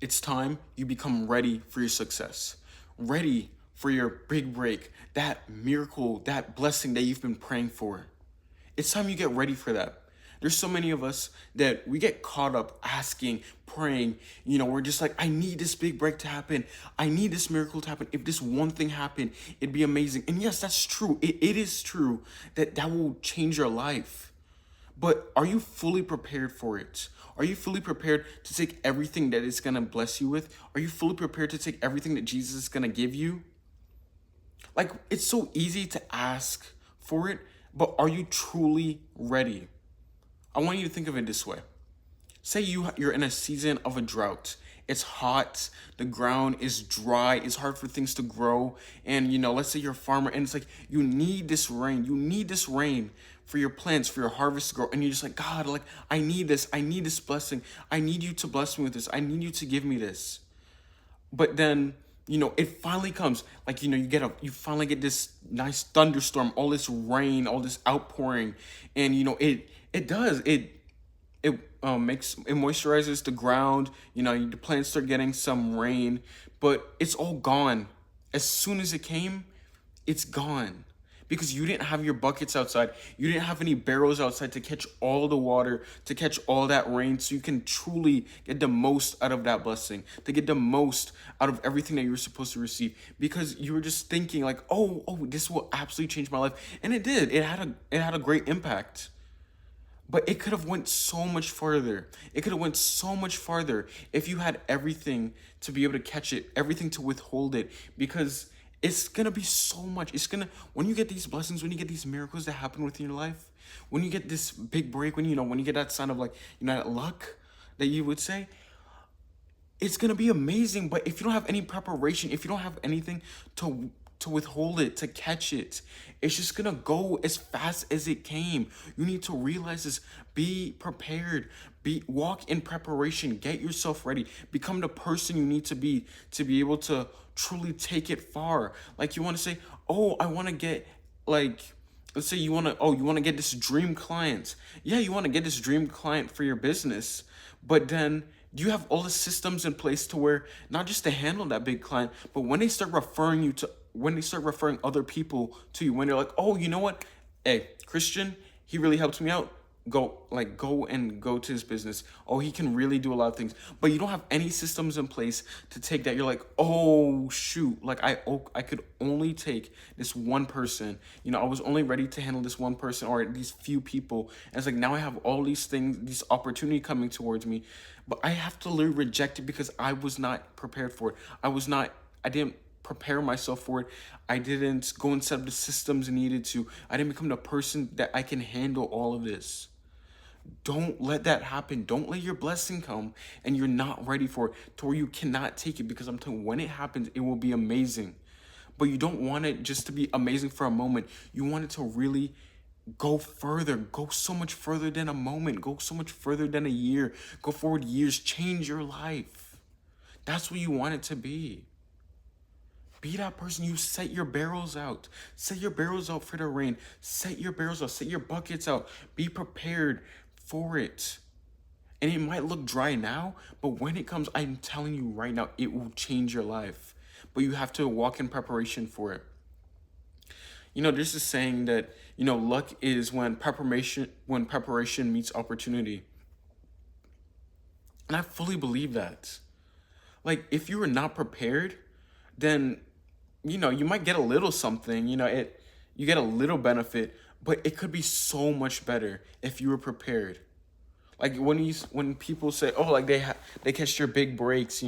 It's time you become ready for your success, ready for your big break, that miracle, that blessing that you've been praying for. It's time you get ready for that. There's so many of us that we get caught up asking, praying, we're just like, I need this big break to happen. I need this miracle to happen. If this one thing happened, it'd be amazing. And yes, that's true. It is true that that will change your life. But are you fully prepared for it? Are you fully prepared to take everything that it's going to bless you with? Are you fully prepared to take everything that Jesus is going to give you? Like, it's so easy to ask for it, but are you truly ready? I want you to think of it this way. Say you're in a season of a drought. It's hot, the ground is dry, it's hard for things to grow. And let's say you're a farmer and it's like you need this rain. You need this rain for your plants, for your harvest to grow. And you're just like, God, like I need this. I need this blessing. I need you to bless me with this. I need you to give me this. But then, it finally comes. Like, you finally get this nice thunderstorm, all this rain, all this outpouring. And it does. It moisturizes the ground. The plants start getting some rain, but it's all gone. As soon as it came, it's gone because you didn't have your buckets outside. You didn't have any barrels outside to catch all the water, to catch all that rain, so you can truly get the most out of that blessing, to get the most out of everything that you were supposed to receive. Because you were just thinking like, oh, this will absolutely change my life, and it did. It had a great impact. But it could have went so much farther. It could have went so much farther if you had everything to be able to catch it, everything to withhold it, because it's gonna be so much. When you get these blessings, when you get these miracles that happen within your life, when you get this big break, when you get that sign of like, that luck that you would say, it's gonna be amazing. But if you don't have any preparation, if you don't have anything to withhold it, to catch it, it's just gonna go as fast as it came. You need to realize this. Be prepared. Walk in preparation. Get yourself ready. Become the person you need to be able to truly take it far. Like you want to say, oh, I want to get like. Let's say you want to get this dream client. Yeah, you want to get this dream client for your business, but then do you have all the systems in place to where not just to handle that big client, but when they start referring other people to you, when they're like, oh, you know what? Hey, Christian, he really helped me out. Go to his business. Oh, he can really do a lot of things. But you don't have any systems in place to take that. You're like, oh shoot, like I could only take this one person. I was only ready to handle this one person or these few people. And it's like now I have all these things, these opportunity coming towards me, but I have to literally reject it because I was not prepared for it. I didn't prepare myself for it. I didn't go and set up the systems needed to. I didn't become the person that I can handle all of this. Don't let that happen. Don't let your blessing come and you're not ready for it to where you cannot take it, because I'm telling you, when it happens, it will be amazing. But you don't want it just to be amazing for a moment. You want it to really go further, go so much further than a moment, go so much further than a year, go forward years, change your life. That's what you want it to be. Be that person. You set your barrels out. Set your barrels out for the rain. Set your barrels out. Set your buckets out. Be prepared for it. And it might look dry now, but when it comes, I'm telling you right now, it will change your life. But you have to walk in preparation for it. There's this saying that, luck is when preparation meets opportunity. And I fully believe that. Like, if you are not prepared, then you might get a little something, you get a little benefit, but it could be so much better if you were prepared. Like when people say, oh, like they catch their big breaks,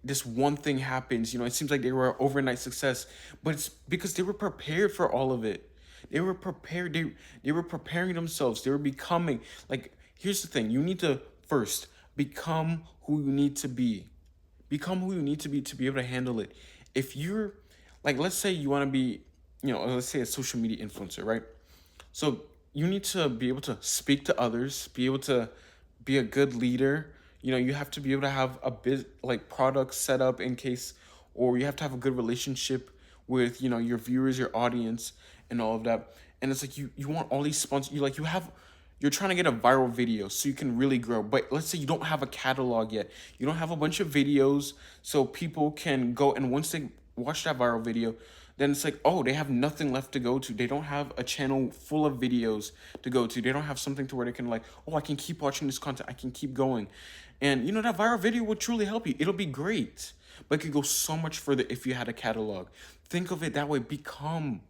this one thing happens, it seems like they were an overnight success, but it's because they were prepared for all of it. They were prepared. They were preparing themselves. They were becoming like. Here's the thing: you need to first become who you need to be. Become who you need to be able to handle it. If you're like, let's say you want to be, let's say a social media influencer, right? So you need to be able to speak to others, be able to be a good leader. You have to be able to have a bit like product set up in case, or you have to have a good relationship with, your viewers, your audience, and all of that. And it's like you want all these sponsors. You you're trying to get a viral video so you can really grow. But let's say you don't have a catalog yet. You don't have a bunch of videos so people can go, and once they watch that viral video, then it's like, oh, they have nothing left to go to. They don't have a channel full of videos to go to. They don't have something to where they can like, oh, I can keep watching this content. I can keep going. And that viral video will truly help you. It'll be great, but it could go so much further if you had a catalog. Think of it that way. Become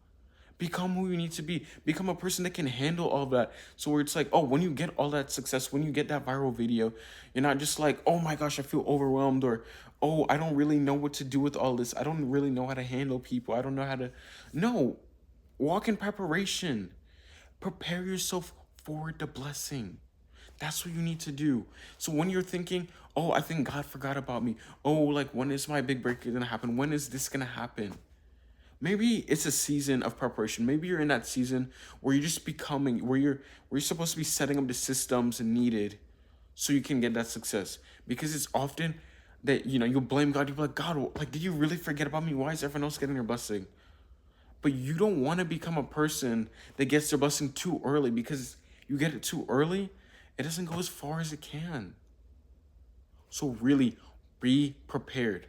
who you need to be. Become a person that can handle all that. So where it's like, oh, when you get all that success, when you get that viral video, you're not just like, oh my gosh, I feel overwhelmed, or, oh, I don't really know what to do with all this. I don't really know how to handle people. I don't know how to. No, walk in preparation. Prepare yourself for the blessing. That's what you need to do. So when you're thinking, oh, I think God forgot about me. Oh, like, when is my big break gonna happen? When is this gonna happen? Maybe it's a season of preparation. Maybe you're in that season where you're just becoming, where you're supposed to be setting up the systems needed so you can get that success. Because it's often that, you'll blame God. You'll be like, God, like, did you really forget about me? Why is everyone else getting their blessing? But you don't want to become a person that gets their blessing too early, because you get it too early, it doesn't go as far as it can. So really, be prepared.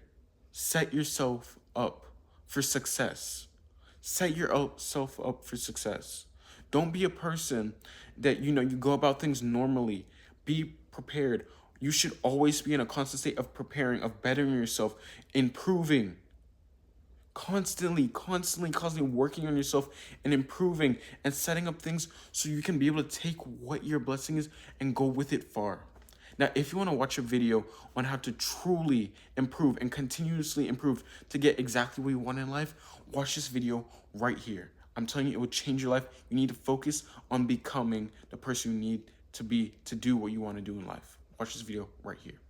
Set yourself up for success. Set yourself up for success. Don't be a person that, you go about things normally. Be prepared. You should always be in a constant state of preparing, of bettering yourself, improving. Constantly working on yourself and improving and setting up things so you can be able to take what your blessing is and go with it far. Now, if you want to watch a video on how to truly improve and continuously improve to get exactly what you want in life, watch this video right here. I'm telling you, it will change your life. You need to focus on becoming the person you need to be to do what you want to do in life. Watch this video right here.